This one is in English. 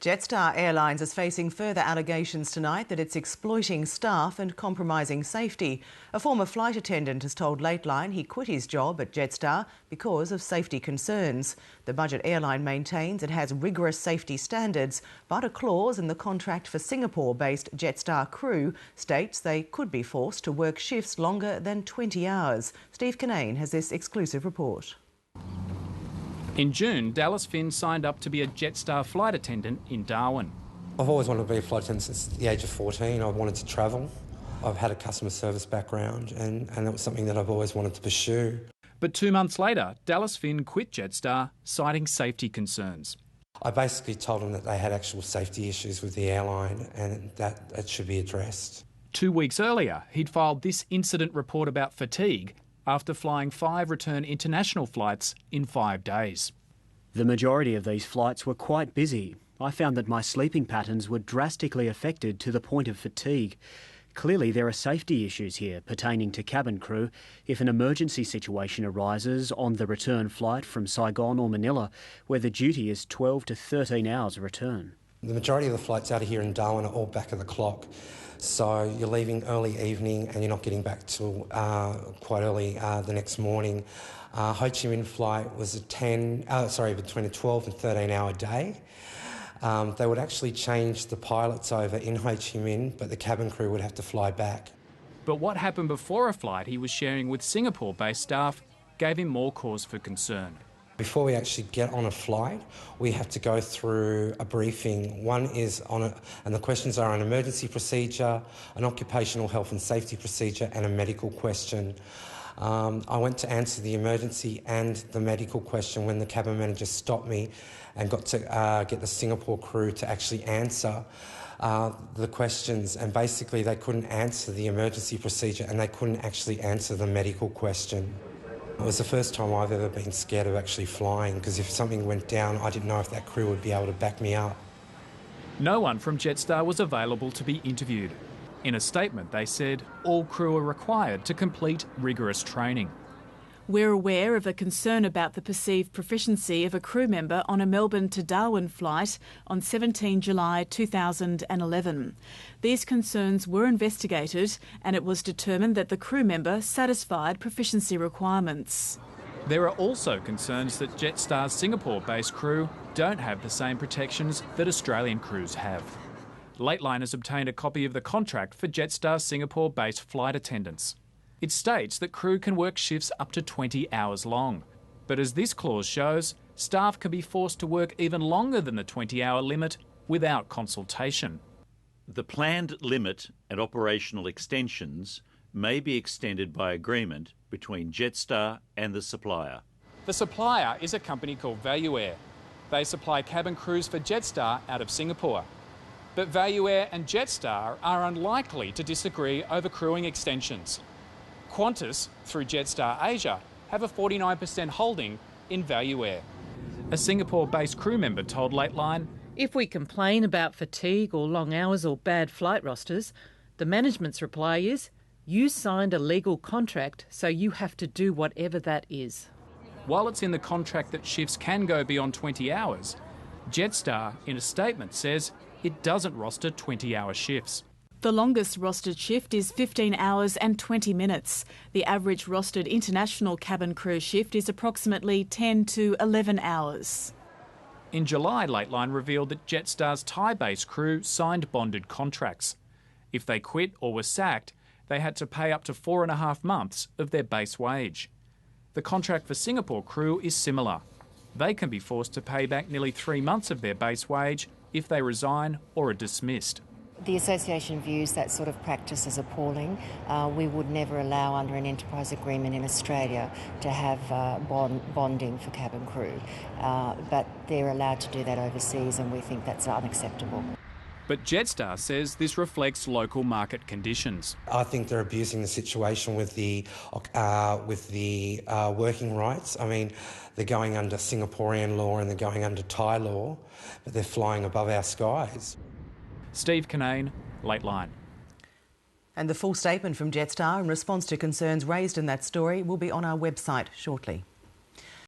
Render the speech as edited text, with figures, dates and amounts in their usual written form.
Jetstar Airlines is facing further allegations tonight that it's exploiting staff and compromising safety. A former flight attendant has told Lateline he quit his job at Jetstar because of safety concerns. The budget airline maintains it has rigorous safety standards, but a clause in the contract for Singapore-based Jetstar crew states they could be forced to work shifts longer than 20 hours. Steve Kinane has this exclusive report. In June, Dallas Finn signed up to be a Jetstar flight attendant in Darwin. I've always wanted to be a flight attendant since the age of 14. I wanted to travel. I've had a customer service background and that was something that I've always wanted to pursue. But 2 months later, Dallas Finn quit Jetstar, citing safety concerns. I basically told them that they had actual safety issues with the airline and that it should be addressed. 2 weeks earlier, he'd filed this incident report about fatigue after flying 5 return international flights in 5 days. The majority of these flights were quite busy. I found that my sleeping patterns were drastically affected to the point of fatigue. Clearly there are safety issues here pertaining to cabin crew if an emergency situation arises on the return flight from Saigon or Manila, where the duty is 12 to 13 hours return. The majority of the flights out of here in Darwin are all back of the clock. So you're leaving early evening and you're not getting back till quite early the next morning. Ho Chi Minh flight was between a 12 and 13 hour day. They would actually change the pilots over in Ho Chi Minh, but the cabin crew would have to fly back. But what happened before a flight he was sharing with Singapore-based staff gave him more cause for concern. Before we actually get on a flight, we have to go through a briefing. One is and the questions are an emergency procedure, an occupational health and safety procedure, and a medical question. I went to answer the emergency and the medical question when the cabin manager stopped me and got to get the Singapore crew to actually answer the questions, and basically they couldn't answer the emergency procedure and they couldn't actually answer the medical question. It was the first time I've ever been scared of actually flying, because if something went down, I didn't know if that crew would be able to back me up. No one from Jetstar was available to be interviewed. In a statement, they said all crew are required to complete rigorous training. We're aware of a concern about the perceived proficiency of a crew member on a Melbourne to Darwin flight on 17 July 2011. These concerns were investigated and it was determined that the crew member satisfied proficiency requirements. There are also concerns that Jetstar's Singapore-based crew don't have the same protections that Australian crews have. Lateline has obtained a copy of the contract for Jetstar's Singapore-based flight attendants. It states that crew can work shifts up to 20 hours long. But as this clause shows, staff can be forced to work even longer than the 20-hour limit without consultation. The planned limit and operational extensions may be extended by agreement between Jetstar and the supplier. The supplier is a company called ValueAir. They supply cabin crews for Jetstar out of Singapore. But ValueAir and Jetstar are unlikely to disagree over crewing extensions. Qantas, through Jetstar Asia, have a 49% holding in ValueAir. A Singapore-based crew member told Lateline, "If we complain about fatigue or long hours or bad flight rosters, the management's reply is, you signed a legal contract, so you have to do whatever that is." While it's in the contract that shifts can go beyond 20 hours, Jetstar, in a statement, says it doesn't roster 20-hour shifts. The longest rostered shift is 15 hours and 20 minutes. The average rostered international cabin crew shift is approximately 10 to 11 hours. In July, Lateline revealed that Jetstar's Thai-based crew signed bonded contracts. If they quit or were sacked, they had to pay up to 4.5 months of their base wage. The contract for Singapore crew is similar. They can be forced to pay back nearly 3 months of their base wage if they resign or are dismissed. The association views that sort of practice as appalling. We would never allow under an enterprise agreement in Australia to have bonding for cabin crew, but they're allowed to do that overseas and we think that's unacceptable. But Jetstar says this reflects local market conditions. I think they're abusing the situation with the working rights. I mean, they're going under Singaporean law and they're going under Thai law, but they're flying above our skies. Steve Kinane, Lateline. And the full statement from Jetstar in response to concerns raised in that story will be on our website shortly.